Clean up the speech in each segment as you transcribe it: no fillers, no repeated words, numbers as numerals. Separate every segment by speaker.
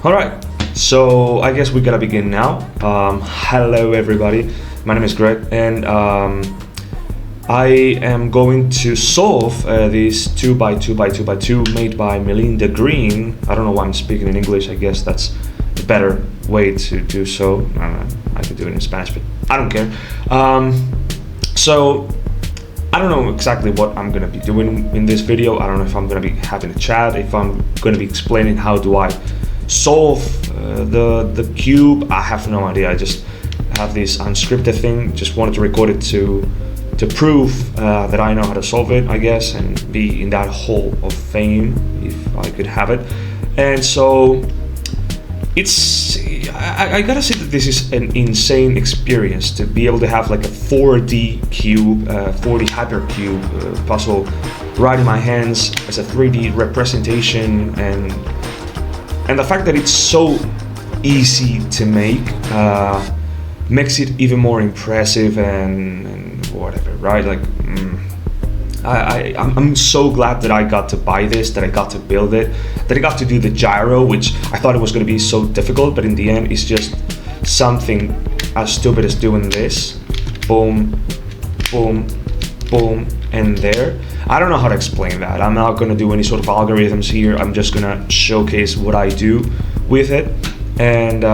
Speaker 1: Alright, so I guess we gotta begin now. Hello everybody, my name is Greg and I am going to solve this 2x2x2x2 made by Melinda Green. I don't know why I'm speaking in English, I guess that's a better way to do so. I could do it in Spanish, but I don't care. So I don't know exactly what I'm gonna be doing in this video. I don't know if I'm gonna be having a chat, if I'm gonna be explaining how do I solve the cube. I have no idea. I just have this unscripted thing. Just wanted to record it to prove that I know how to solve it, I guess, and be in that hall of fame if I could have it. And so I gotta say that this is an insane experience to be able to have like a 4D cube, 4D hypercube puzzle right in my hands as a 3D representation, and the fact that it's so easy to make makes it even more impressive and whatever, right? Like, I'm so glad that I got to buy this, that I got to build it, that I got to do the gyro, which I thought it was going to be so difficult, but in the end, it's just something as stupid as doing this. Boom, boom, boom, and there. I don't know how to explain that. I'm not going to do any sort of algorithms here. I'm just going to showcase what I do with it. And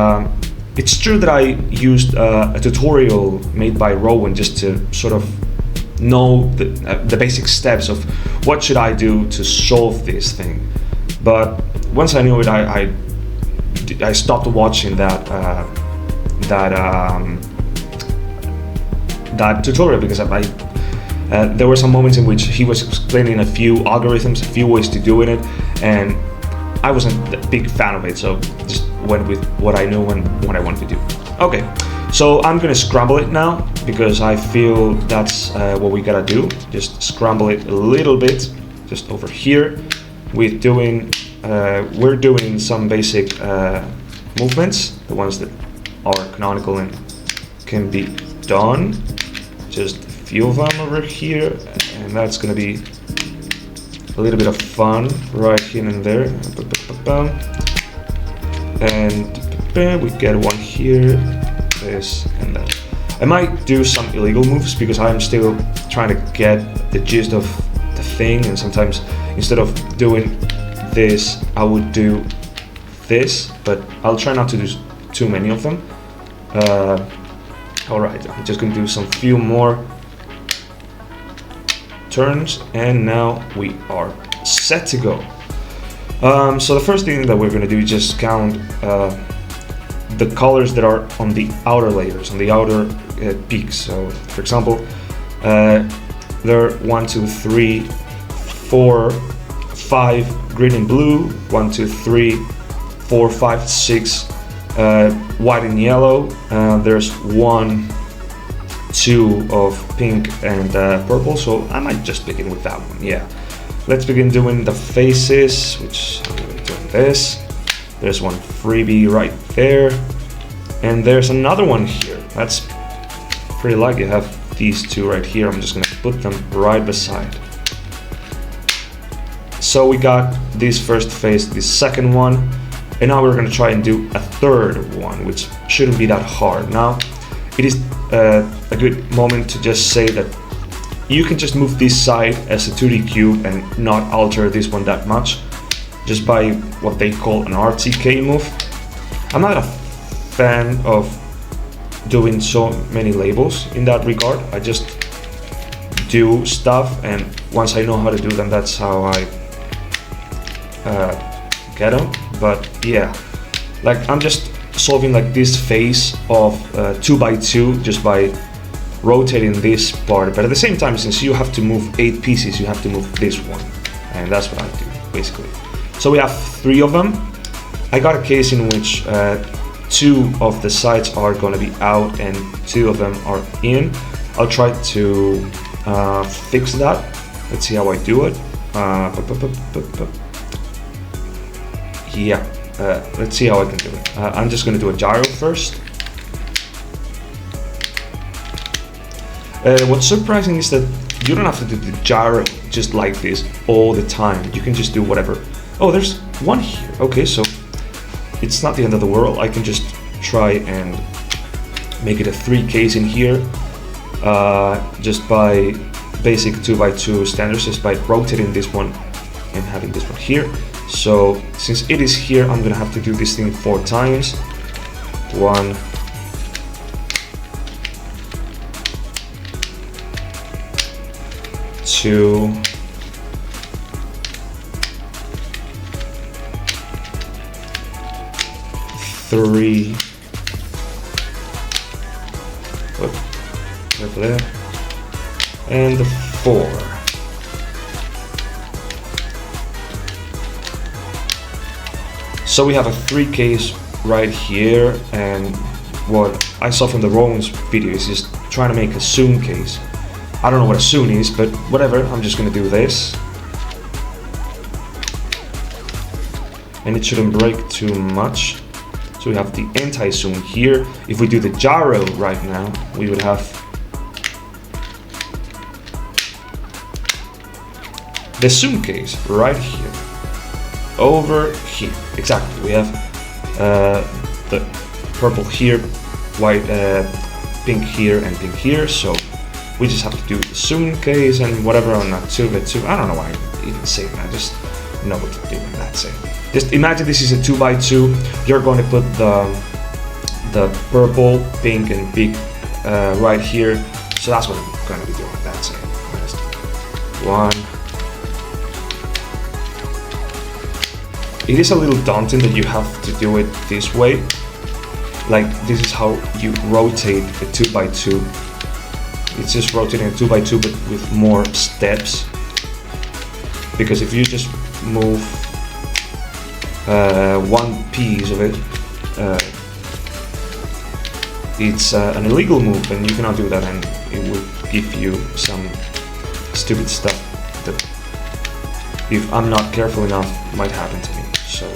Speaker 1: it's true that I used a tutorial made by Rowan just to sort of know the basic steps of what should I do to solve this thing. But once I knew it, I stopped watching that tutorial because there were some moments in which he was explaining a few algorithms, a few ways to do it, and I wasn't a big fan of it, so just went with what I knew and what I wanted to do. Okay, so I'm gonna scramble it now because I feel that's what we gotta do. Just scramble it a little bit, just over here. We're doing some basic movements, the ones that are canonical and can be done. Just a few of them over here, and that's gonna be a little bit of fun right here and there. And we get one here, this and that. I might do some illegal moves because I'm still trying to get the gist of the thing, and sometimes instead of doing this I would do this, but I'll try not to do too many of them. Alright, I'm just gonna do some few more turns, and now we are set to go. So the first thing that we're going to do is just count the colors that are on the outer layers, on the outer peaks. So for example, there are 1, 2, 3, 4, 5 green and blue, 1, 2, 3, 4, 5, 6 white and yellow. There's 1, 2 of pink and purple, so I might just begin with that one. Yeah, let's begin doing the faces, which I'm going to be doing this. There's one freebie right there, and there's another one here. That's pretty lucky. I have these two right here. I'm just going to put them right beside. So we got this first face, this second one, and now we're going to try and do a third one, which shouldn't be that hard. Now it is a good moment to just say that you can just move this side as a 2D cube and not alter this one that much, just by what they call an RTK move. I'm not a fan of doing so many labels in that regard. I just do stuff, and once I know how to do them, that's how I get them. But yeah, like I'm just solving like this phase of 2x2 just by rotating this part, but at the same time, since you have to move 8 pieces, you have to move this one, and that's what I do basically. So we have 3 of them. I got a case in which 2 of the sides are going to be out and 2 of them are in. I'll try to fix that. Let's see how I do it. Yeah, let's see how I can do it. I'm just going to do a gyro first. What's surprising is that you don't have to do the gyro just like this all the time. You can just do whatever. Oh, there's one here. Okay, so it's not the end of the world. I can just try and make it a 3 case in here, just by basic 2x2 standards, just by rotating this one and having this one here. So since it is here, I'm gonna have to do this thing 4 times. 1, 2, 3, there, and 4. So we have a 3 case right here, and what I saw from the Rowan's video is just trying to make a zoom case. I don't know what a zoom is, but whatever, I'm just gonna do this. And it shouldn't break too much. So we have the anti-zoom here. If we do the gyro right now, we would have the zoom case right here, over here. Exactly. We have the purple here, white, pink here, and pink here. So we just have to do the zoom case and whatever on that 2x2. I don't know why I even say that. I just know what to do, and that's it. Just imagine this is a 2x2. You're going to put the purple, pink, and pink right here. So that's what I'm going to be doing. That's it. Just 1. It is a little daunting that you have to do it this way. Like, this is how you rotate a 2x2. It's just rotating a 2x2 but with more steps. Because if you just move one piece of it, it's an illegal move, and you cannot do that, and it will give you some stupid stuff that, if I'm not careful enough, might happen to me. So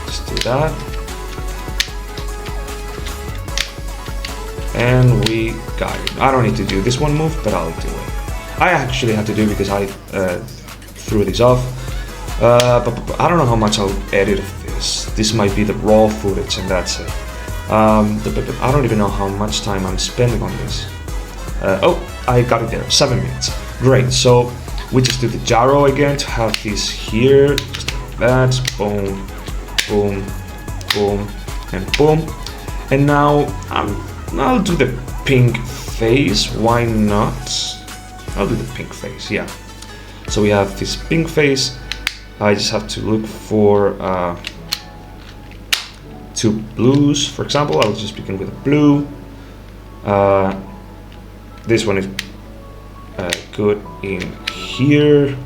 Speaker 1: just do that, and we got it. I don't need to do this one move, but I'll do it. I actually had to do it because I threw this off, but I don't know how much I'll edit of this. This might be the raw footage, and that's it. I don't even know how much time I'm spending on this. Oh, I got it there, 7 minutes. Great, so we just do the gyro again to have this here, just like that, boom, boom, boom, and boom. And now I'll do the pink face, why not? I'll do the pink face, yeah. So we have this pink face. I just have to look for 2 blues, for example. I'll just begin with a blue. This one is good in here.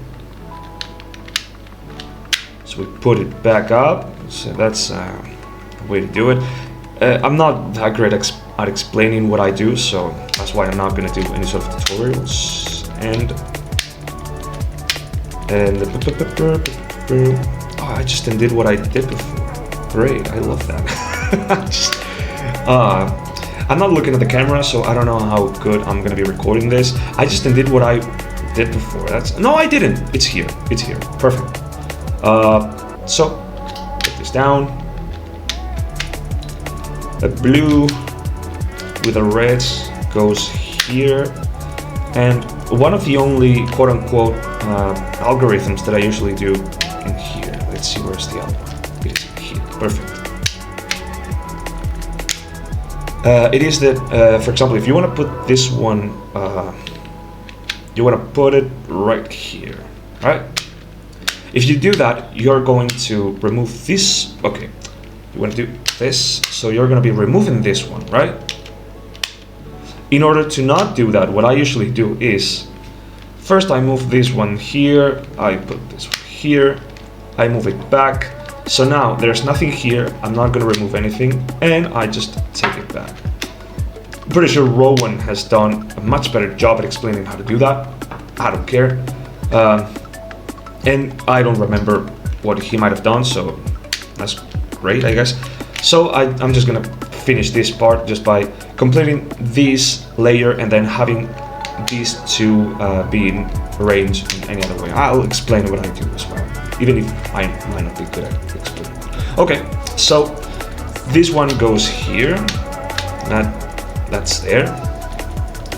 Speaker 1: So we put it back up. So that's a way to do it. I'm not that great at explaining what I do, so that's why I'm not going to do any sort of tutorials. And oh, I just undid what I did before. Great, I love that. I'm not looking at the camera, so I don't know how good I'm going to be recording this. I just undid what I did before. No, I didn't. It's here. It's here. Perfect. So put this down. A blue with a red goes here, and one of the only quote-unquote algorithms that I usually do in here. Let's see, where's the other one? It is here. Perfect. It is that, for example, if you want to put this one, you want to put it right here, right? If you do that, you're going to remove this. Okay, you want to do this, so you're going to be removing this one, right? In order to not do that, what I usually do is, first I move this one here, I put this one here, I move it back. So now there's nothing here, I'm not going to remove anything, and I just take it back. I'm pretty sure Rowan has done a much better job at explaining how to do that. I don't care. And I don't remember what he might have done, so that's great, I guess. So I'm just going to finish this part just by completing this layer and then having these two being arranged in any other way. I'll explain what I do as well. even if I might not be good at explaining. Okay, so this one goes here, that's there.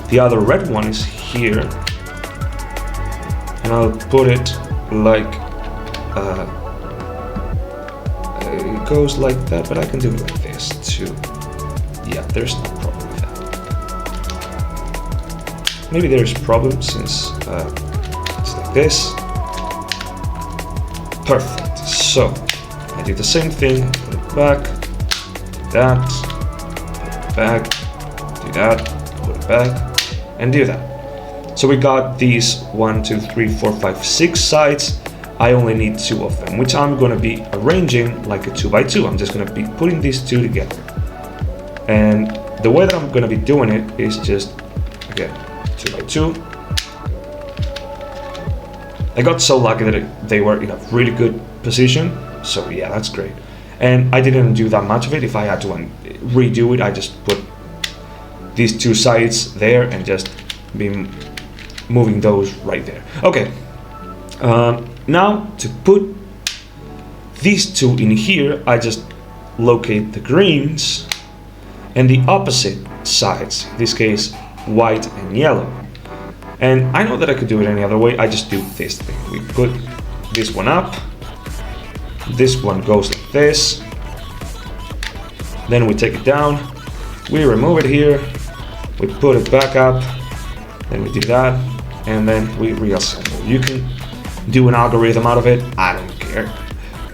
Speaker 1: The other red one is here, and I'll put it like, it goes like that, but I can do it like this too. Yeah, there's no problem with that. Maybe there's a problem since it's like this. Perfect. So I do the same thing, put it back, do that, put it back, do that, put it back, and do that. So we got these 1, 2, 3, 4, 5, 6 sides. I only need 2 of them, which I'm gonna be arranging like a 2x2. I'm just gonna be putting these 2 together. And the way that I'm gonna be doing it is just, again, 2x2. I got so lucky that they were in a really good position, so yeah, that's great. And I didn't do that much of it. If I had to redo it, I just put these 2 sides there and just be moving those right there. Okay, now to put these 2 in here, I just locate the greens and the opposite sides, in this case white and yellow. And I know that I could do it any other way. I just do this thing. We put this one up, this one goes like this, then we take it down, we remove it here, we put it back up, then we do that, and then we reassemble. You can do an algorithm out of it, I don't care.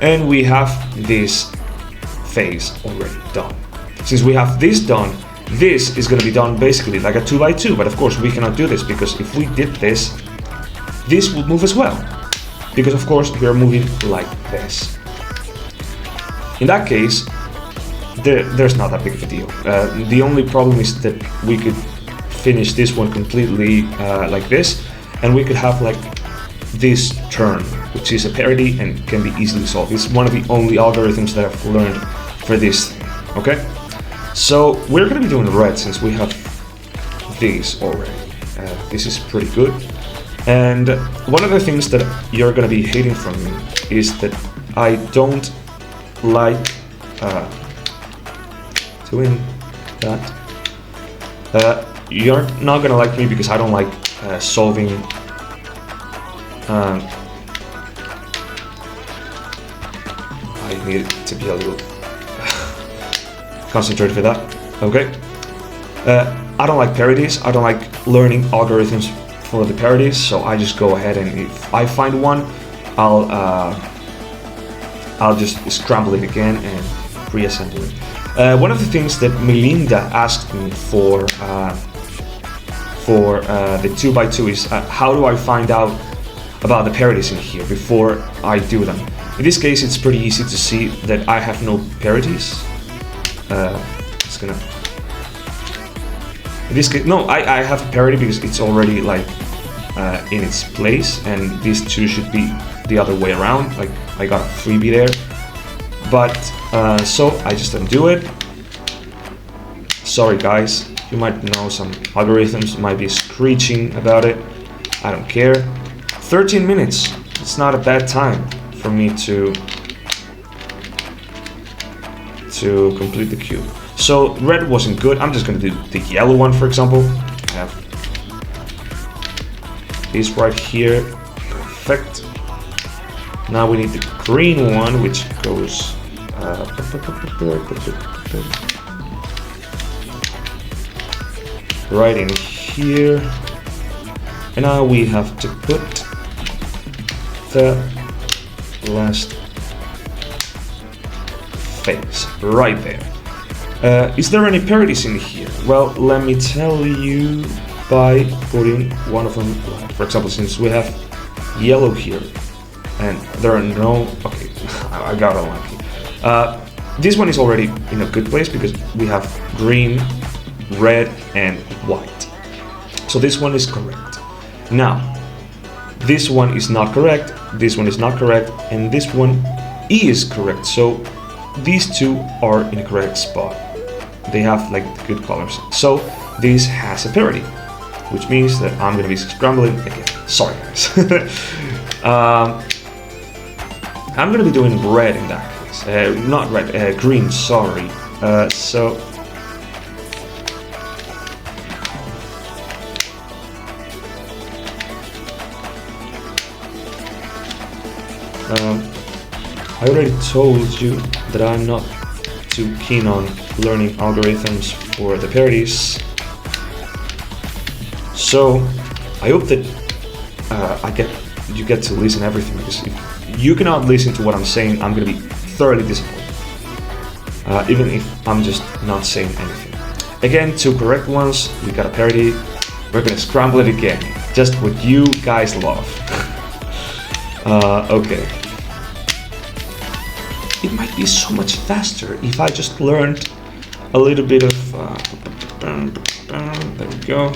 Speaker 1: And we have this phase already done. Since we have this done, this is going to be done basically like a 2x2, but of course we cannot do this because if we did this, this would move as well. Because of course we are moving like this. In that case, there's not that big of a deal. The only problem is that we could finish this one completely like this, and we could have like this turn, which is a parity and can be easily solved. It's one of the only algorithms that I've learned for this thing, okay? So we're going to be doing red since we have these already. This is pretty good. And one of the things that you're going to be hating from me is that I don't like doing that. You're not going to like me because I don't like solving I need to be a little concentrated for that. Okay. I don't like parities. I don't like learning algorithms for the parities, so I just go ahead and if I find one, I'll just scramble it again and reassemble it. One of the things that Melinda asked me for the 2x2 is how do I find out about the parities in here before I do them. In this case, it's pretty easy to see that I have no parities. It's gonna. In this case, no, I have a parity because it's already like in its place, and these 2 should be the other way around. Like I got a freebie there, but so I just undo it. Sorry guys, you might know some algorithms, might be screeching about it. I don't care. 13 minutes. It's not a bad time for me to complete the cube. So red wasn't good. I'm just gonna do the yellow one, for example. I have this right here. Perfect. Now we need the green one, which goes right in here. And now we have to put the last phase right there. Is there any parities in here? Well, let me tell you by putting one of them, for example, since we have yellow here and there are no, okay, I got unlucky. This one is already in a good place because we have green, red and white. So this one is correct. Now, this one is not correct, this one is not correct, and this one is correct. So these 2 are in a correct spot. They have like good colors. So this has a parity, which means that I'm gonna be scrambling again. Sorry guys. I'm gonna be doing red in that case. Not red, green, sorry. So I already told you that I'm not too keen on learning algorithms for the parodies. So I hope that you get to listen everything, because if you cannot listen to what I'm saying, I'm gonna be thoroughly disappointed. Even if I'm just not saying anything. Again, 2 correct ones, we got a parody. We're gonna scramble it again, just what you guys love. Okay. It might be so much faster if I just learned a little bit of... there we go.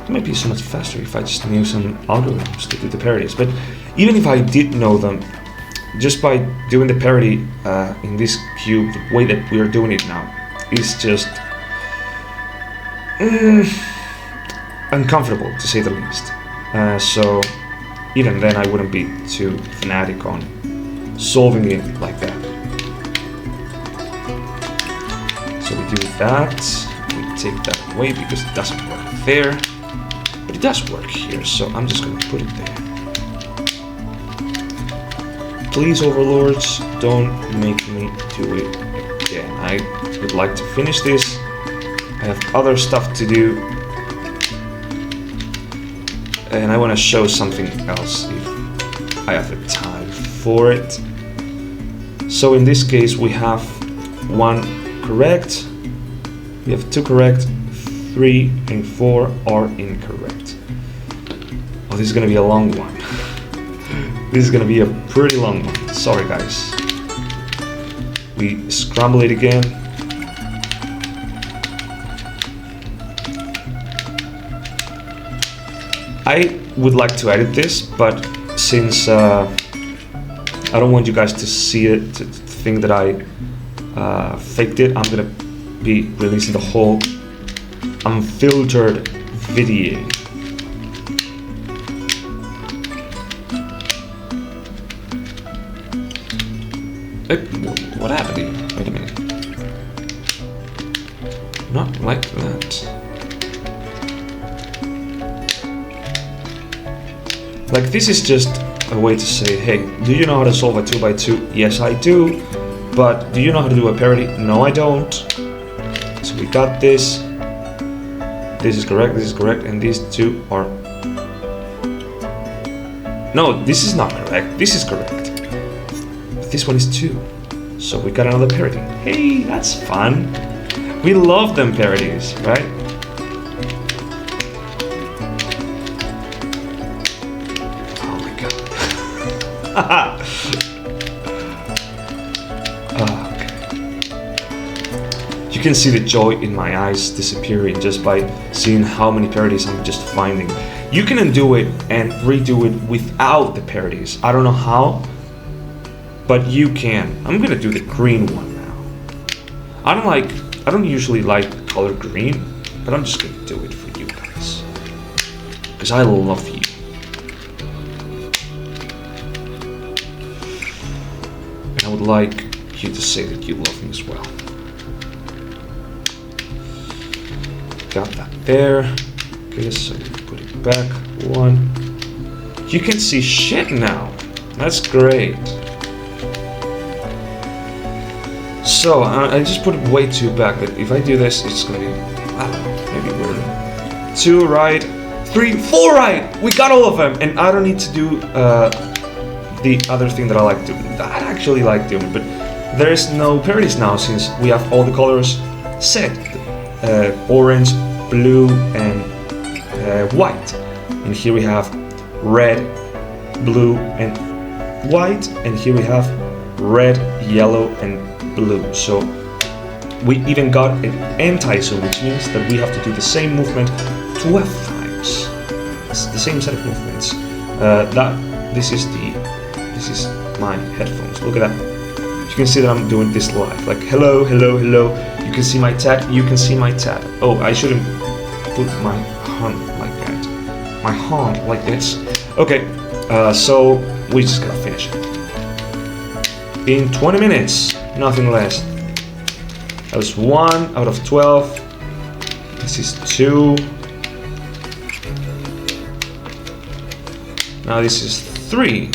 Speaker 1: It might be so much faster if I just knew some algorithms to do the parodies. But even if I did know them, just by doing the parody in this cube, the way that we are doing it now, is just uncomfortable, to say the least. So even then I wouldn't be too fanatic on solving it like that. So we do that, we take that away because it doesn't work there, but it does work here, so I'm just going to put it there. Please, overlords, don't make me do it again. I would like to finish this. I have other stuff to do, and I want to show something else if I have the time for it. So in this case we have 1 correct, we have 2 correct, 3 and 4 are incorrect. Oh, this is gonna be a long one. This is gonna be a pretty long one. Sorry guys. We scramble it again. I would like to edit this, but since I don't want you guys to see it, to think that I faked it, I'm gonna be releasing the whole unfiltered video. What happened here? Wait a minute. Not like that. Like, this is just a way to say, hey, do you know how to solve a 2x2? Yes, I do. But do you know how to do a parody? No, I don't. So we got this. This is correct, and these 2 are... No, this is not correct. This is correct. But this one is 2. So we got another parody. Hey, that's fun. We love them parodies, right? Okay. You can see the joy in my eyes disappearing just by seeing how many parodies I'm just finding. You can undo it and redo it without the parodies. I don't know how, but you can. I'm gonna do the green one now. I don't usually like the color green, but I'm just gonna do it for you guys, because I love you. I would like you to say that you love me as well. Got that there. Okay, so we put it back 1. You can see shit now. That's great. So I just put it way too back, but if I do this, it's gonna be, I don't know, maybe weird. 2 right, 3, 4 right. We got all of them, and I don't need to do the other thing that I like doing. I actually like doing, but there is no parodies now since we have all the colors set. Orange, blue, and white. And here we have red, blue, and white. And here we have red, yellow, and blue. So we even got an anti-zoom, which means that we have to do the same movement 12 times. It's the same set of movements. This is my headphones. Look at that. You can see that I'm doing this live. Like, hello, hello, hello. You can see my tat. You can see my tat. Oh, I shouldn't put my hand like that. My hand like this. Okay, So we just gotta finish it in 20 minutes, nothing less. That was 1 out of 12. This is 2. Now this is 3.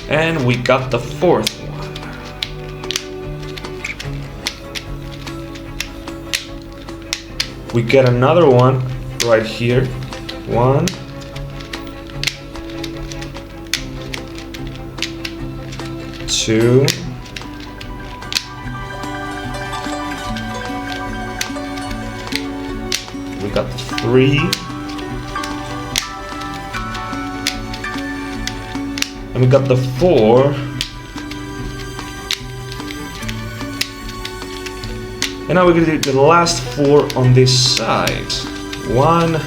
Speaker 1: And we got the 4th one. We get another one right here. 1. 2. We got the 3. And we got the 4. And now we're gonna do the last 4 on this side. 1.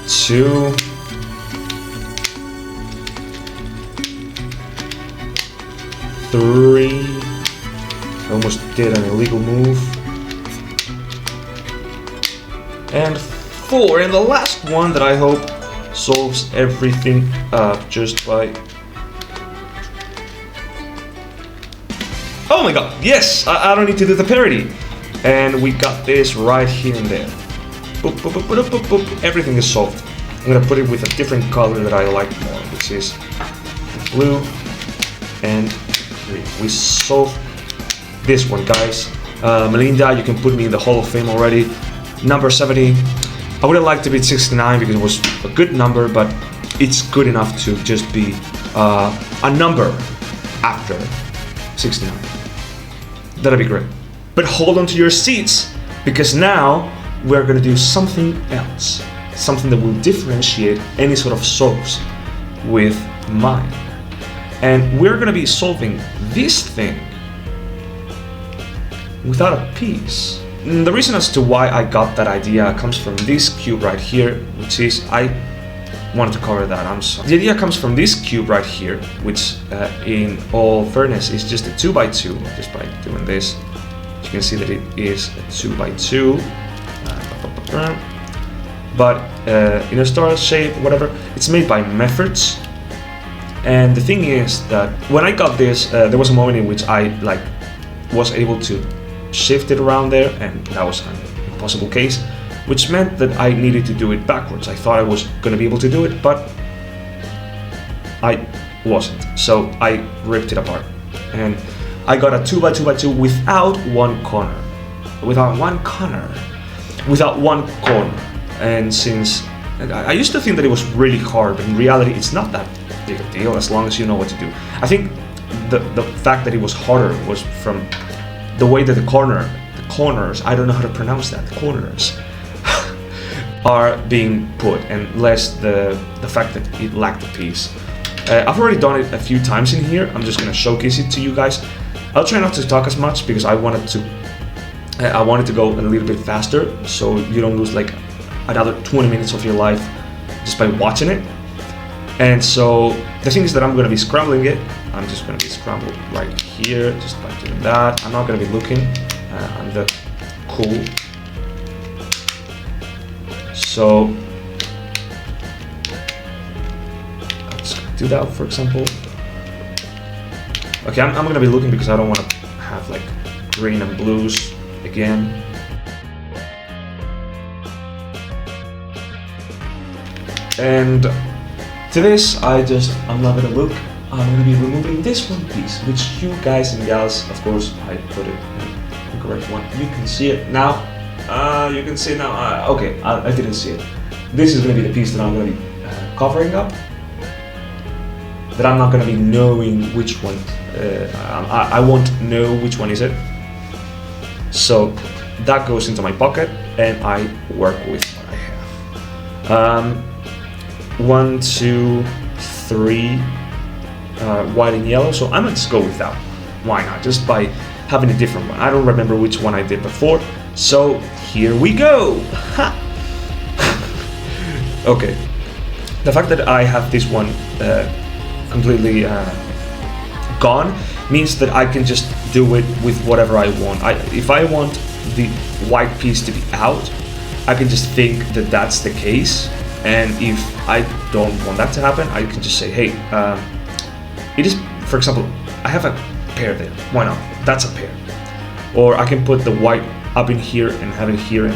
Speaker 1: 2. 3. I almost did an illegal move. And 4, and the last one that I hope solves everything just by... Oh my god, yes! I don't need to do the parity. And we got this right here and there. Boop, boop, boop, boop, boop, boop. Everything is solved. I'm gonna put it with a different color that I like more, which is blue and green. We solved this one, guys. Melinda, you can put me in the Hall of Fame already. Number 70. I would have liked to beat 69 because it was a good number, but it's good enough to just be a number after 69. That'd be great. But hold on to your seats, because now we're gonna do something else. Something that will differentiate any sort of solves with mine. And we're gonna be solving this thing without a piece. The reason as to why I got that idea comes from this cube right here, which is, I wanted to cover that, I'm sorry. The idea comes from this cube right here, which in all fairness is just a 2x2, just by doing this. You can see that it is a 2x2, but in a star shape, whatever, it's made by Methods. And the thing is that when I got this, there was a moment in which I was able to shift it around there, and that was an impossible case, which meant that I needed to do it backwards. I thought I was going to be able to do it, but I wasn't. So I ripped it apart, and I got a 2x2x2 without one corner. Without one corner. And since I used to think that it was really hard, but in reality it's not that big a deal as long as you know what to do. I think the fact that it was harder was from the way that the corners, I don't know how to pronounce that, the corners are being put, and less the fact that it lacked a piece. I've already done it a few times in here. I'm just gonna showcase it to you guys. I'll try not to talk as much because I wanted to go a little bit faster, so you don't lose like another 20 minutes of your life just by watching it. And so the thing is that I'm gonna be scrambling it. I'm just gonna be scrambled right here, just by doing that. I'm not gonna be looking. I'm the cool. So let's do that, for example. Okay, I'm gonna be looking because I don't want to have like green and blues again. And to this, I'm not gonna look. I'm gonna be removing this one piece, which you guys and gals, of course, I put it in the correct one. You can see it now. You can see it now. Okay, I didn't see it. This is gonna be the piece that I'm gonna be covering up. That I'm not gonna be knowing which one. I won't know which one is it. So that goes into my pocket, and I work with what I have. 1, 2, 3. White and yellow, so I'm gonna just go with that. Why not? Just by having a different one. I don't remember which one I did before, so here we go. Okay, the fact that I have this one completely gone means that I can just do it with whatever I want. If I want the white piece to be out, I can just think that that's the case. And if I don't want that to happen, I can just say, hey, it is, for example, I have a pair there. Why not? That's a pair. Or I can put the white up in here and have it here, and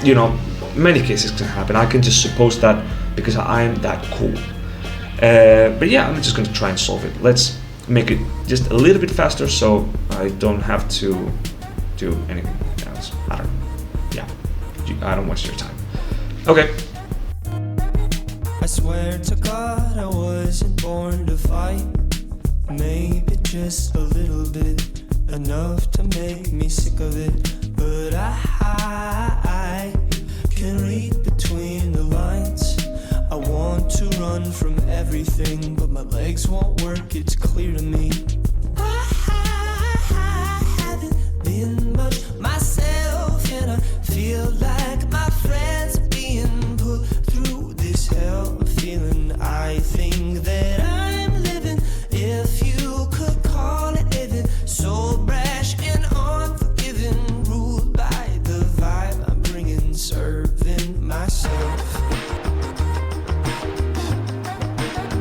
Speaker 1: you know, many cases can happen. I can just suppose that because I am that cool. But yeah, I'm just gonna try and solve it. Let's make it just a little bit faster so I don't have to do anything else. I don't know. Yeah, I don't waste your time. Okay.
Speaker 2: I swear to God I wasn't born to fight. Maybe just a little bit, enough to make me sick of it. But I can read between the lines. I want to run from everything, but my legs won't work, it's clear to me. I haven't been much myself, and I feel like my friends being put through this hell. I'm feeling, I think that I'm living, if you could call it living, so brash and unforgiving, ruled by the vibe I'm bringing, serving myself.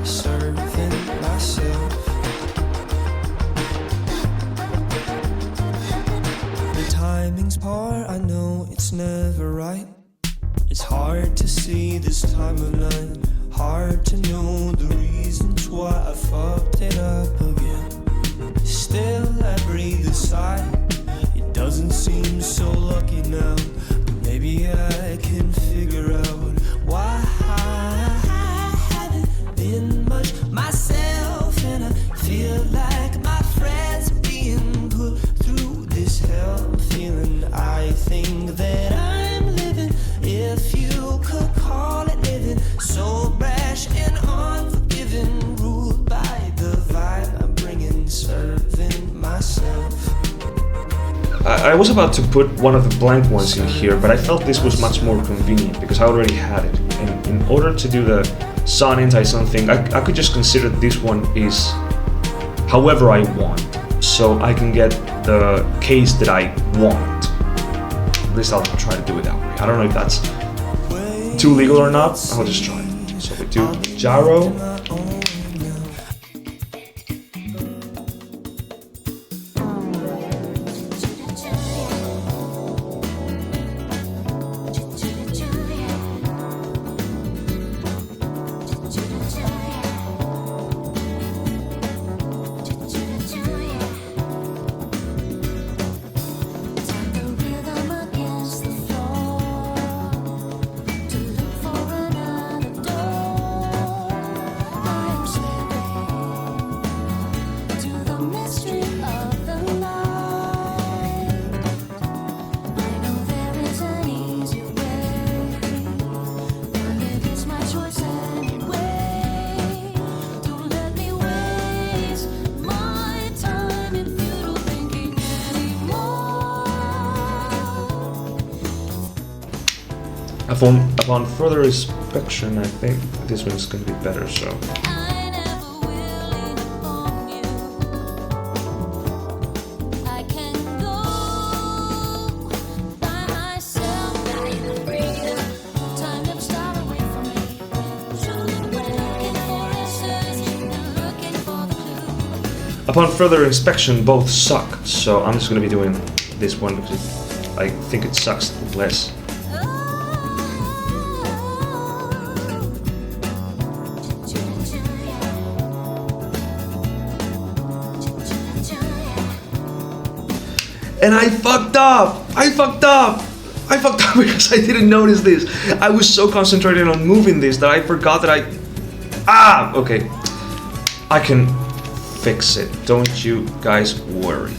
Speaker 2: Serving myself. The timing's poor, I know it's never right. It's hard to see this time of night, hard to know the reasons why I fucked it up again. Still I breathe a sigh. It doesn't seem so lucky now, but maybe I can figure out why I haven't been much myself, and I feel like my friends being put through this hell. I'm feeling, I think that I'm living, if you could call it living, so brash and unforgiving, ruled by the vibe I'm bringing, serving myself.
Speaker 1: I was about to put one of the blank ones in here, but I felt this was much more convenient because I already had it. And in order to do the sun anti-sun thing, I could just consider this one is however I want, so I can get the case that I want. At least I'll try to do it that way. I don't know if that's too legal or not. I'll just try it. So we do gyro. Upon further inspection, I think this one is going to be better, so. Upon further inspection, both suck, so I'm just going to be doing this one because I think it sucks less. And I fucked up! I fucked up because I didn't notice this. I was so concentrated on moving this that I forgot that okay. I can fix it. Don't you guys worry.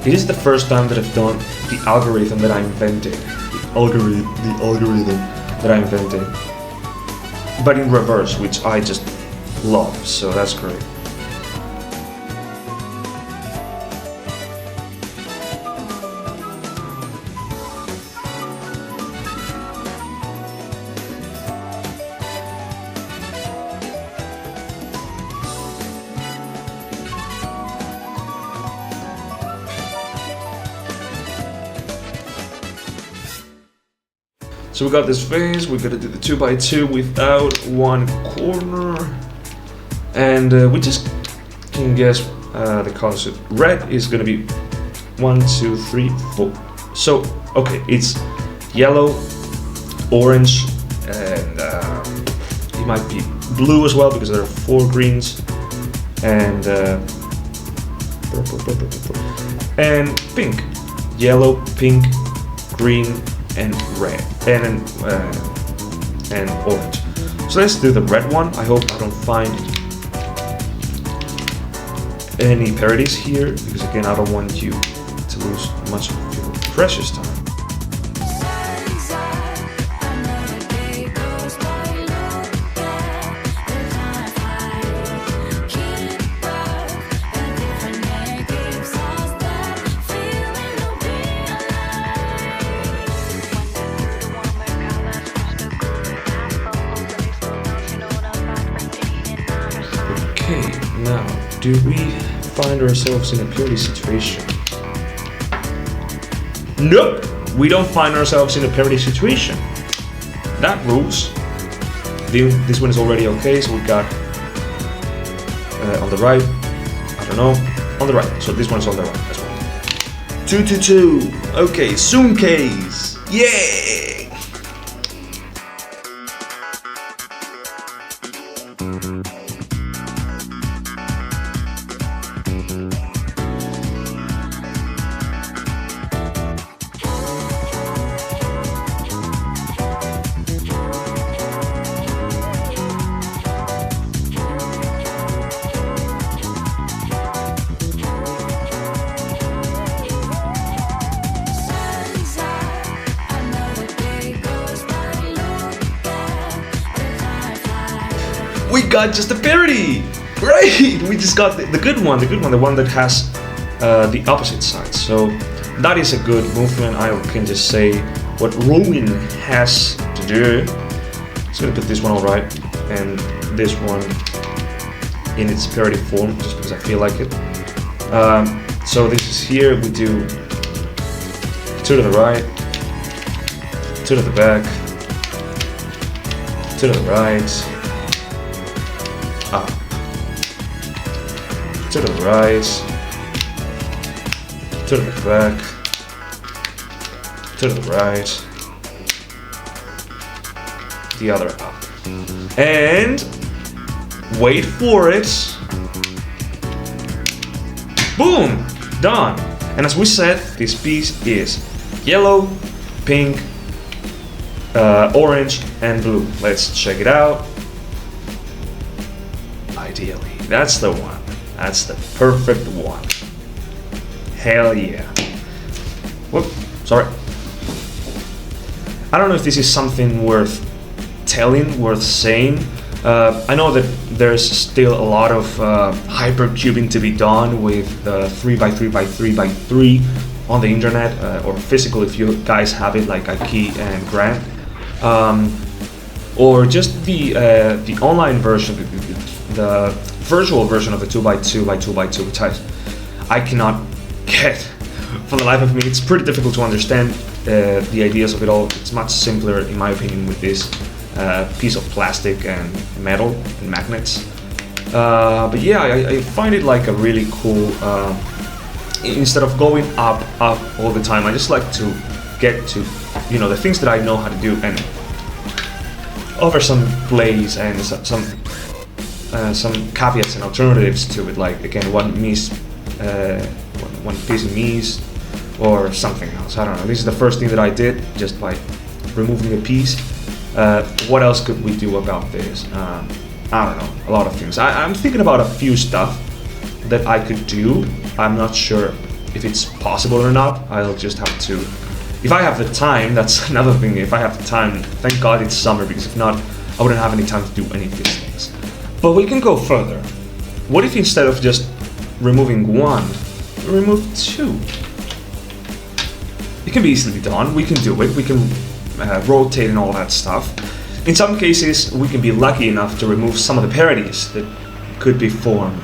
Speaker 1: It is the first time that I've done the algorithm that I invented. The algorithm that I invented. But in reverse, which I just love, so that's great. So we got this phase, we gotta do the 2x2 without one corner. And we just can guess the colors. So red is gonna be 1, 2, 3, 4. So, okay, it's yellow, orange, and it might be blue as well because there are 4 greens. And purple. And pink. Yellow, pink, green, and red, and orange. So let's do the red one. I hope I don't find any parodies here, because again, I don't want you to lose much of your precious time. Okay, now, do we find ourselves in a parody situation? Nope, we don't find ourselves in a parody situation. That rules. This one is already okay, so we got on the right, I don't know, on the right. So this one's on the right as well. 2, 2, 2. Okay, zoom case. Yay! We got just a parody! Great! We just got the good one, the one that has the opposite side. So that is a good movement. I can just say what Ruin has to do. Just gonna put this one all right, and this one in its parody form, just because I feel like it. So this is here, we do 2 to the right, 2 to the back, 2 to the right, up, 2 to the right, 2 to the back, 2 to the right, the other up. And wait for it. Boom! Done. And as we said, this piece is yellow, pink, orange, and blue. Let's check it out. Ideally, that's the one. That's the perfect one. Hell yeah. Whoop, sorry. I don't know if this is something worth telling, worth saying. I know that there's still a lot of hypercubing to be done with 3x3x3x3 on the internet, or physical if you guys have it, like Aki and Grant, or just the online version, the virtual version of the 2x2x2x2, which I cannot get for the life of me. It's pretty difficult to understand the ideas of it all. It's much simpler, in my opinion, with this piece of plastic and metal and magnets. But yeah, I find it like a really cool, instead of going up all the time, I just like to get to, you know, the things that I know how to do and offer some plays and some caveats and alternatives to it, like again one piece miss or something else. I don't know. This is the first thing that I did just by removing a piece. What else could we do about this? I don't know, a lot of things. I'm thinking about a few stuff that I could do. I'm not sure if it's possible or not. I'll just have to, if I have the time, that's another thing, if I have the time, thank God it's summer, because if not, I wouldn't have any time to do any of these things. But we can go further. What if instead of just removing one, we remove two? It can be easily done, we can do it, we can rotate and all that stuff. In some cases, we can be lucky enough to remove some of the parodies that could be formed.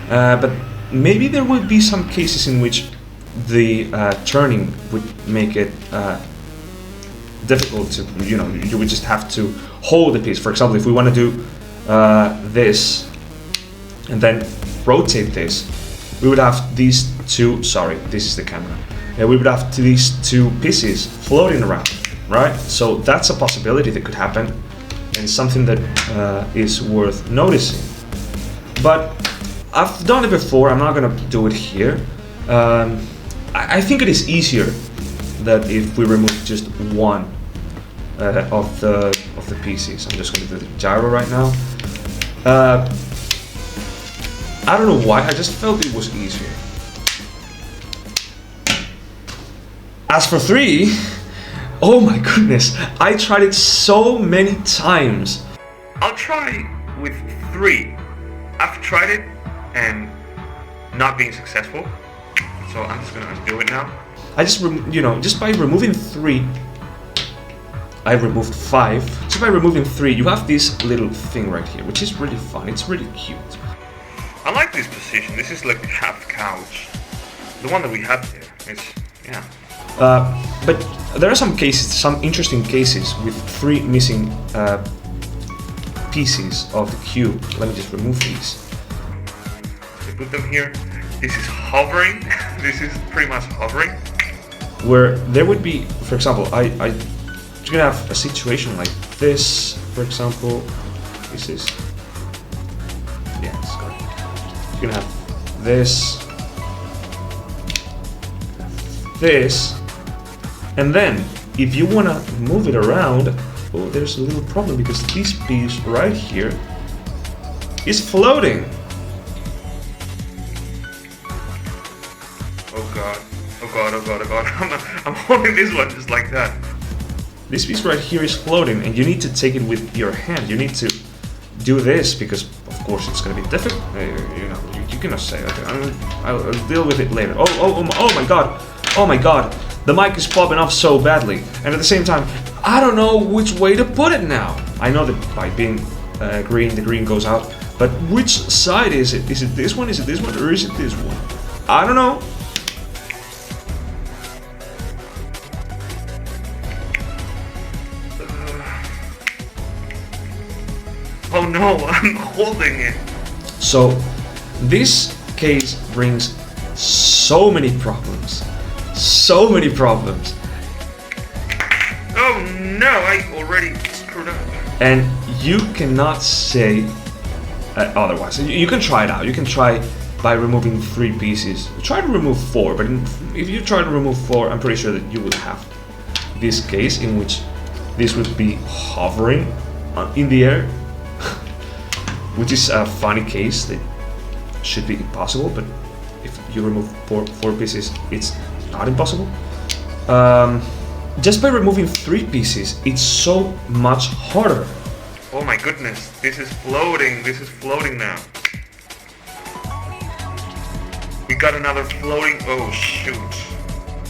Speaker 1: But maybe there would be some cases in which the turning would make it difficult to, you would just have to hold the piece. For example, if we want to do this and then rotate this, we would have these two, sorry, this is the camera. We would have these two pieces floating around, right? So that's a possibility that could happen and something that is worth noticing. But I've done it before, I'm not gonna do it here. I think it is easier that if we remove just one of the pieces. I'm just gonna do the gyro right now. I don't know why, I just felt it was easier. As for 3, oh my goodness, I tried it so many times. I'll try with 3. I've tried it and not being successful, so I'm just gonna do it now. I just, just by removing 3, I removed 5. Just by removing 3, you have this little thing right here, which is really fun. It's really cute. I like this position. This is like half couch. The one that we had there. It's, yeah. But there are some cases, some interesting cases with 3 missing pieces of the cube. Let me just remove these. I put them here. This is hovering. This is pretty much hovering. Where there would be, for example, I'm gonna have a situation like this. For example, this is, yeah, it's good. You're gonna have this, this. And then, if you want to move it around, oh, there's a little problem because this piece right here is floating. Oh god, oh god, oh god, oh god. I'm holding this one just like that. This piece right here is floating and you need to take it with your hand. You need to do this because, of course, it's going to be difficult. You cannot say, okay, I'll deal with it later. Oh my god, oh my god. The mic is popping off so badly, and at the same time, I don't know which way to put it now. I know that by being green, the green goes out, but which side is it? Is it this one, or is it this one? I don't know. Oh no, I'm holding it. So, this case brings so many problems. So many problems. Oh no, I already screwed up. And you cannot say otherwise. You can try it out. You can try by removing 3 pieces. Try to remove 4, but if you try to remove 4, I'm pretty sure that you will have this case in which this would be hovering in the air, which is a funny case that should be impossible, but if you remove 4 pieces, it's not impossible. Just by removing 3 pieces, it's so much harder. Oh my goodness, this is floating now. We got another floating, oh shoot.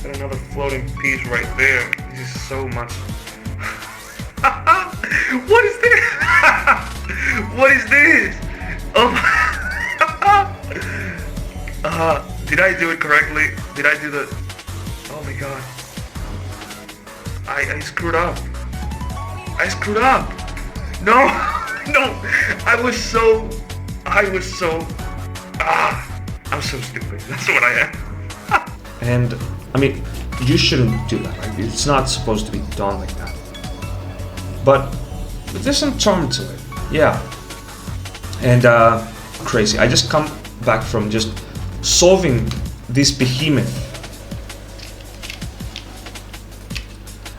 Speaker 1: Got another floating piece right there. This is so much. What is this? What is this? Oh did I do it correctly? Did I do the... Oh my god. I screwed up. No, no. I'm so stupid. That's what I am. And I mean, you shouldn't do that. Like, it's not supposed to be done like that. But there's some charm to it. Yeah. And crazy. I just come back from just solving this behemoth.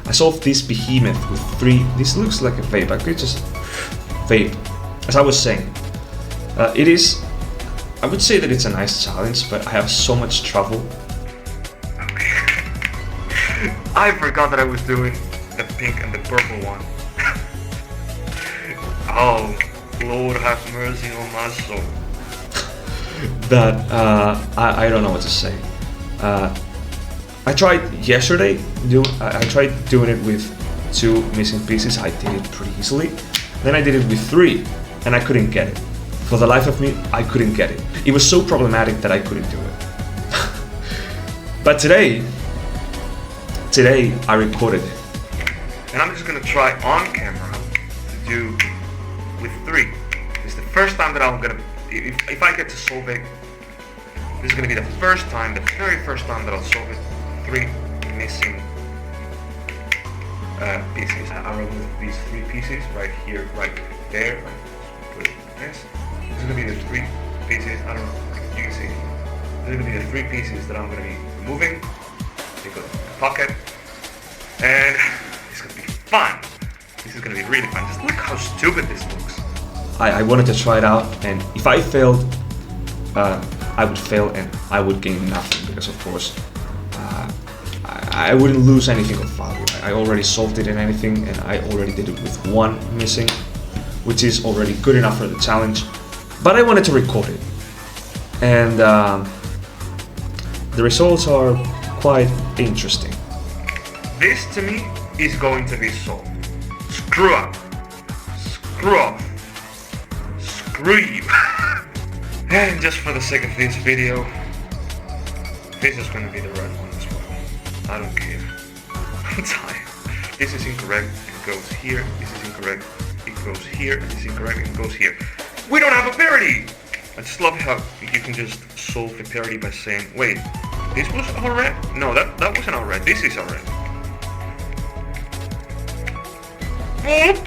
Speaker 1: I solved this behemoth with 3. This looks like a vape. I could just vape. As I was saying, it is. I would say that it's a nice challenge, but I have so much trouble I forgot that I was doing the pink and the purple one. Oh, Lord have mercy on my soul. That, I don't know what to say. I tried yesterday, I tried doing it with 2 missing pieces. I did it pretty easily. Then I did it with 3, and I couldn't get it. For the life of me, I couldn't get it. It was so problematic that I couldn't do it. But today I recorded it. And I'm just gonna try on camera to do with 3. It's the first time that I'm gonna, if I get to solve it, this is gonna be the first time, the very first time that I'll solve it. 3 missing pieces. I remove these 3 pieces right here, right there. Put it like this. This is gonna be the 3 pieces. I don't know. You can see. This is gonna be the 3 pieces that I'm gonna be removing. Take a pocket, and it's gonna be fun. This is gonna be really fun. Just look how stupid this looks. I wanted to try it out, and if I failed, I would fail and I would gain nothing because, of course, I wouldn't lose anything of value. I already solved it and anything, and I already did it with 1 missing, which is already good enough for the challenge. But I wanted to record it, and the results are quite interesting. This to me is going to be solved. Screw up. Screw off. Screw you. And just for the sake of this video, this is going to be the red one as well. I don't care. I'm tired. This is incorrect, it goes here. This is incorrect, it goes here. And this is incorrect, it goes here. We don't have a parity! I just love how you can just solve the parity by saying, wait, this was all red? No, that wasn't all red. This is all red. Okay.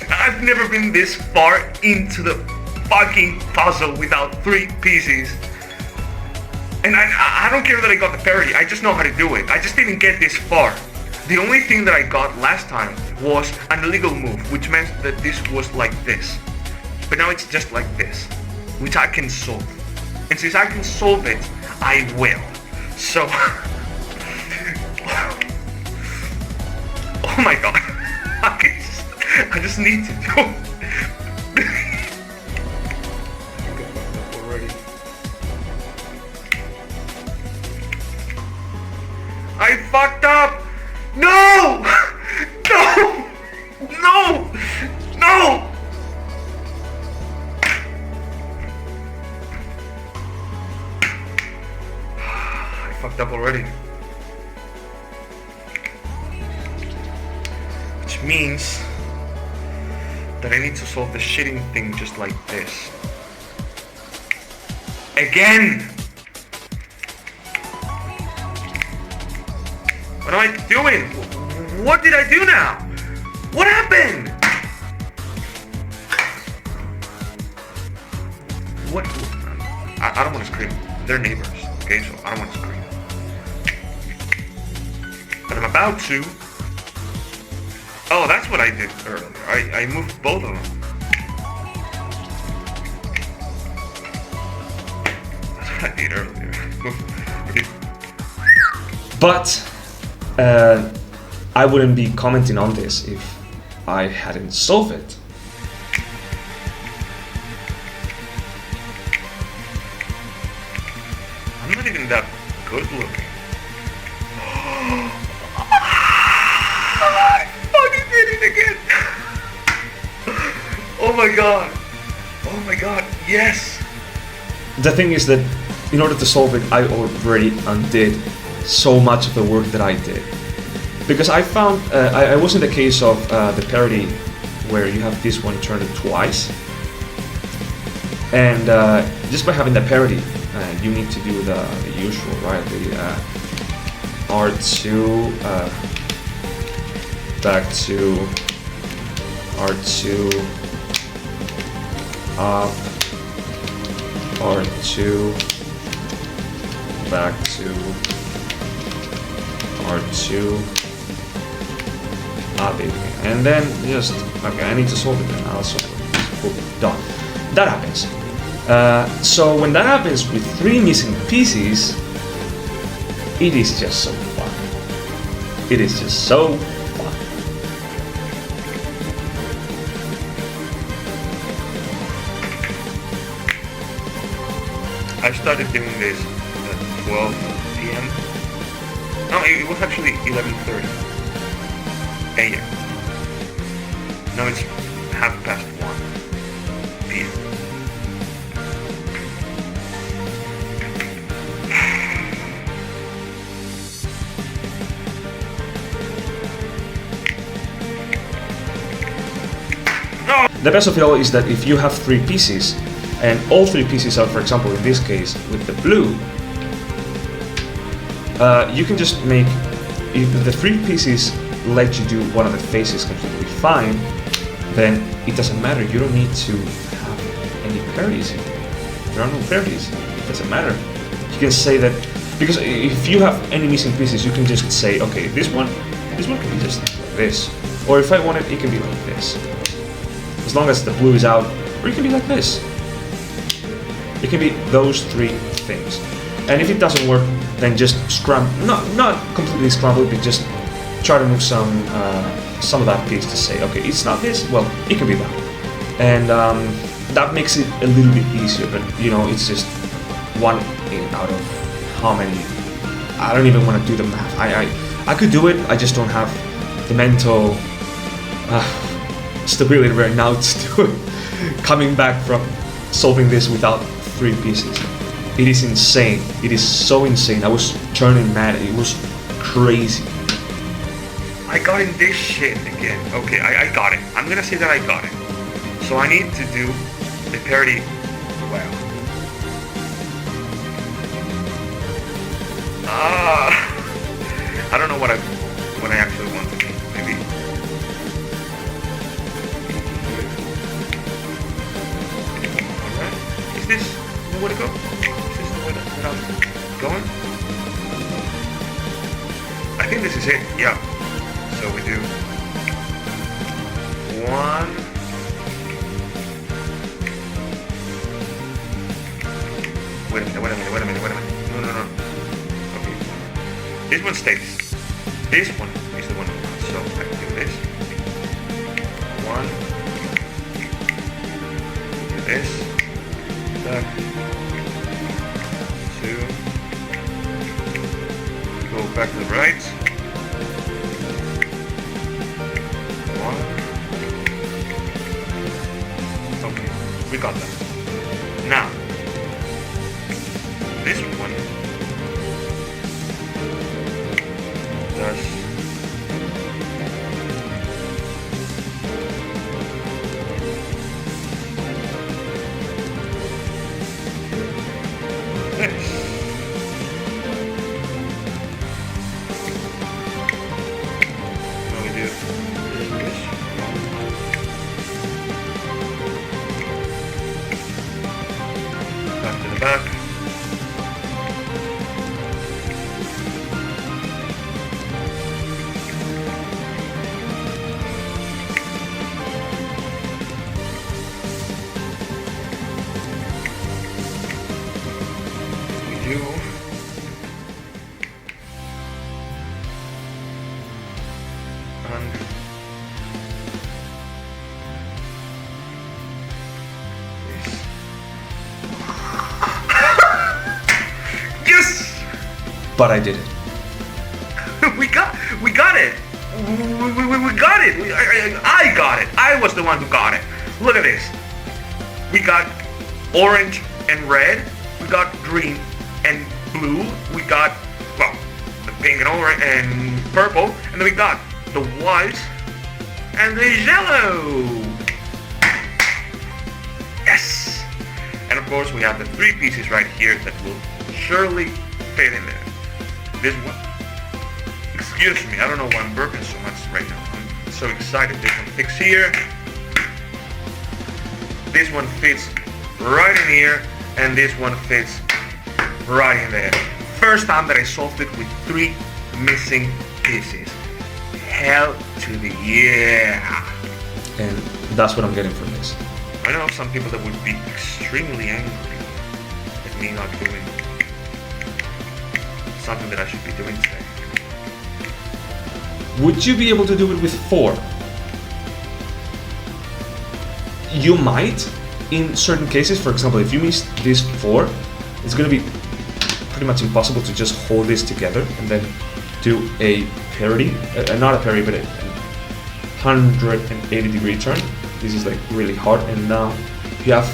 Speaker 1: I've never been this far into the fucking puzzle without 3 pieces. And I don't care that I got the parity, I just know how to do it. I just didn't get this far. The only thing that I got last time was an illegal move, which meant that this was like this. But now it's just like this, which I can solve. And since I can solve it, I will. So, oh my god, I just need to do it. I fucked up! No! No! No! No! I fucked up already. Which means that I need to solve the shitting thing just like this. Again! What am I doing? What did I do now? What happened? What? I don't want to scream. They're neighbors, okay? So I don't want to scream. But I'm about to. Oh, that's what I did earlier. I moved both of them. That's what I did earlier. But I wouldn't be commenting on this if I hadn't solved it. I'm not even that good looking. I fucking did it again! Oh my god! Oh my god, yes! The thing is that in order to solve it, I already undid so much of the work that I did. Because I found, I was in the case of the parity where you have this one turned twice. And just by having the parity, you need to do the usual, right? The R2, back to R2, up, R2, back to R2, up again. And then just, okay, I need to solve it then, I'll solve it. Cool, done. That happens. So when that happens with 3 missing pieces, it is just so fun. It is just so fun. I started doing this at 12 p.m. No, it was actually 11:30 a.m. Now it's 1:30 p.m. The best of it all is that if you have 3 pieces, and all 3 pieces are, for example, in this case, with the blue, you can just make, if the 3 pieces let you do one of the faces completely fine, then it doesn't matter. You don't need to have any parodies. There are no parodies. It doesn't matter. You can say that, because if you have any missing pieces, you can just say, okay, this one can be just like this. Or if I want it, it can be like this. As long as the blue is out, or it can be like this. It can be those 3 things. And if it doesn't work, then just scramble, not completely scramble, but just try to move some of that piece to say, okay, it's not this, well, it can be that. And that makes it a little bit easier, but you know, it's just 1 out of how many? I don't even want to do the math. I could do it, I just don't have the mental stability right now to do it. Coming back from solving this without 3 pieces. It is insane. It is so insane. I was turning mad. It was crazy. I got in this shit again. Okay, I got it. I'm gonna say that I got it. So I need to do the parody well. I don't know what I actually want to do. Maybe. Is this the way to go? Is this the way that I'm going? I think this is it, yeah. So we do 1. Wait a minute. No. Okay. This one stays. This one is the one. So I can do this. 1. Do this. Back. 2. Go back to the right. 1. Okay, we got that. Now, this one does this. Now we do this. Back to the back. We do and this. Yes! But I did it. we got it. We got it. I got it. I was the one who got it. Look at this. We got orange and red. We got green and blue. We got, well, the pink and orange and purple. And then we got the white and the yellow. Yes! And of course we have the 3 pieces right here that will surely fit in there. This one, excuse me, I don't know why I'm burping so much right now. I'm so excited. This one fits here. This one fits right in here. And this one fits right in there. First time that I solved it with 3 missing pieces. Hell to the yeah. And that's what I'm getting from this. I know some people that would be extremely angry at me not doing something that I should be doing today. Would you be able to do it with 4? You might, in certain cases. For example, if you miss this 4, it's going to be pretty much impossible to just hold this together and then do a parry, not a parry, but a 180-degree turn. This is like really hard, and now you have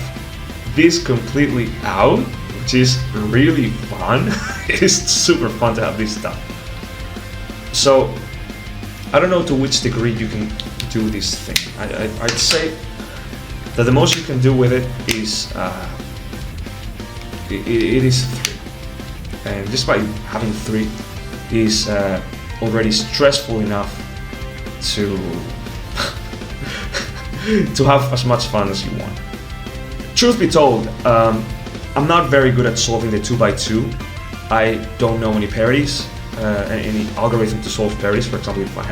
Speaker 1: this completely out, which is really fun. It is super fun to have this stuff. So I don't know to which degree you can do this thing. I'd say that the most you can do with it is it is 3, and just by having 3 is already stressful enough to to have as much fun as you want. Truth be told, I'm not very good at solving the 2x2. I don't know any parries, any algorithm to solve parries. For example, if I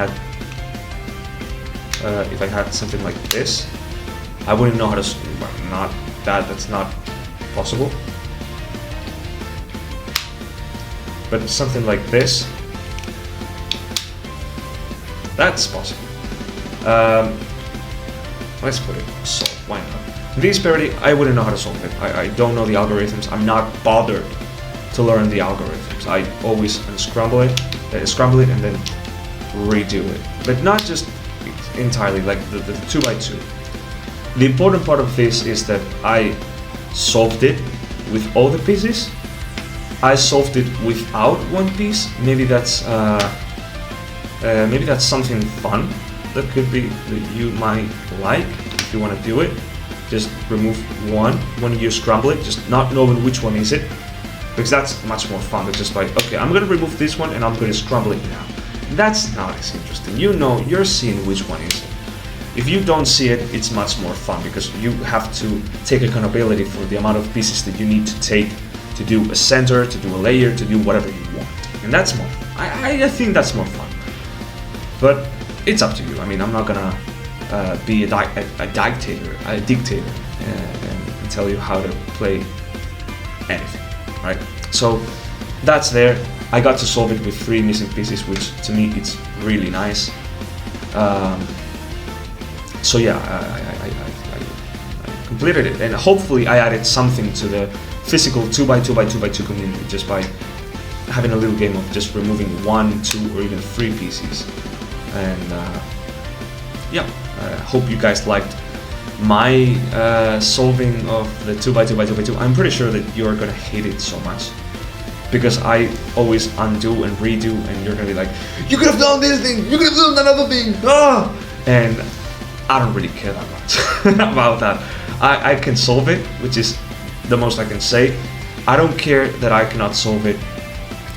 Speaker 1: had something like this, I wouldn't know how to. Not that. That's not possible. But something like this, that's possible. Let's put it solve. Why not? This parry, I wouldn't know how to solve it. I don't know the algorithms. I'm not bothered to learn the algorithms. I always scramble it, and then redo it. But not just entirely like the 2x2. The important part of this is that I solved it with all the pieces. I solved it without one piece. Maybe that's something fun that could be that you might like if you want to do it. Just remove one when you scramble it, just not knowing which one is it, because that's much more fun than just like, okay, I'm gonna remove this one and I'm gonna scramble it now. That's not as interesting. You know, you're seeing which one is it. If you don't see it, it's much more fun because you have to take accountability for the amount of pieces that you need to take to do a center, to do a layer, to do whatever you want. And that's more fun. I think that's more fun. But it's up to you. I mean, I'm not gonna be a dictator and tell you how to play anything, right? So that's there. I got to solve it with 3 missing pieces, which to me it's really nice. So yeah, I completed it, and hopefully I added something to the physical 2x2x2x2 community just by having a little game of just removing 1, 2, or even 3 pieces. And yeah, I hope you guys liked my solving of the 2x2x2x2. I'm pretty sure that you're gonna hate it so much because I always undo and redo, and you're gonna be like, you could have done this thing, you could have done another thing, ah! And I don't really care that much about that. I can solve it, which is the most I can say. I don't care that I cannot solve it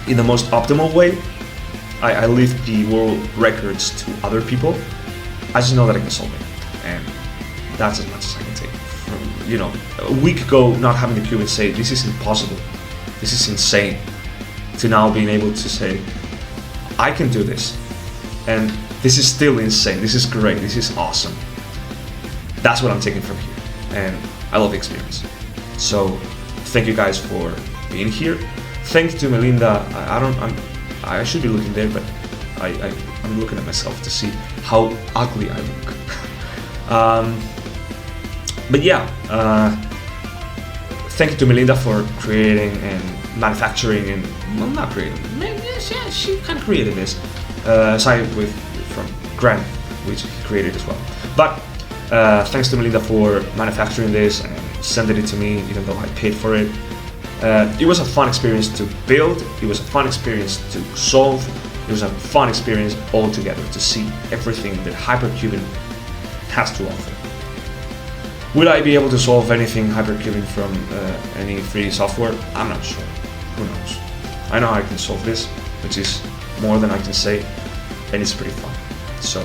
Speaker 1: in the most optimal way. I leave the world records to other people. I just know that I can solve it, and that's as much as I can take. From, you know, a week ago not having the cube and say this is impossible, this is insane, to now being able to say I can do this, and this is still insane, this is great, this is awesome. That's what I'm taking from here, and I love the experience. So thank you guys for being here. Thank you to Melinda. I should be looking there, but I'm looking at myself to see how ugly I look. But yeah, thank you to Melinda for creating and manufacturing and, well, not creating, yeah, she kind of created this, aside from Grant, which he created as well. But thanks to Melinda for manufacturing this and sending it to me, even though I paid for it. It was a fun experience to build, it was a fun experience to solve, it was a fun experience altogether to see everything that hypercubing has to offer. Will I be able to solve anything hypercubing from any 3D software? I'm not sure. Who knows? I know I can solve this, which is more than I can say, and it's pretty fun. So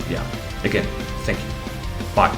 Speaker 1: yeah, again, thank you. Bye.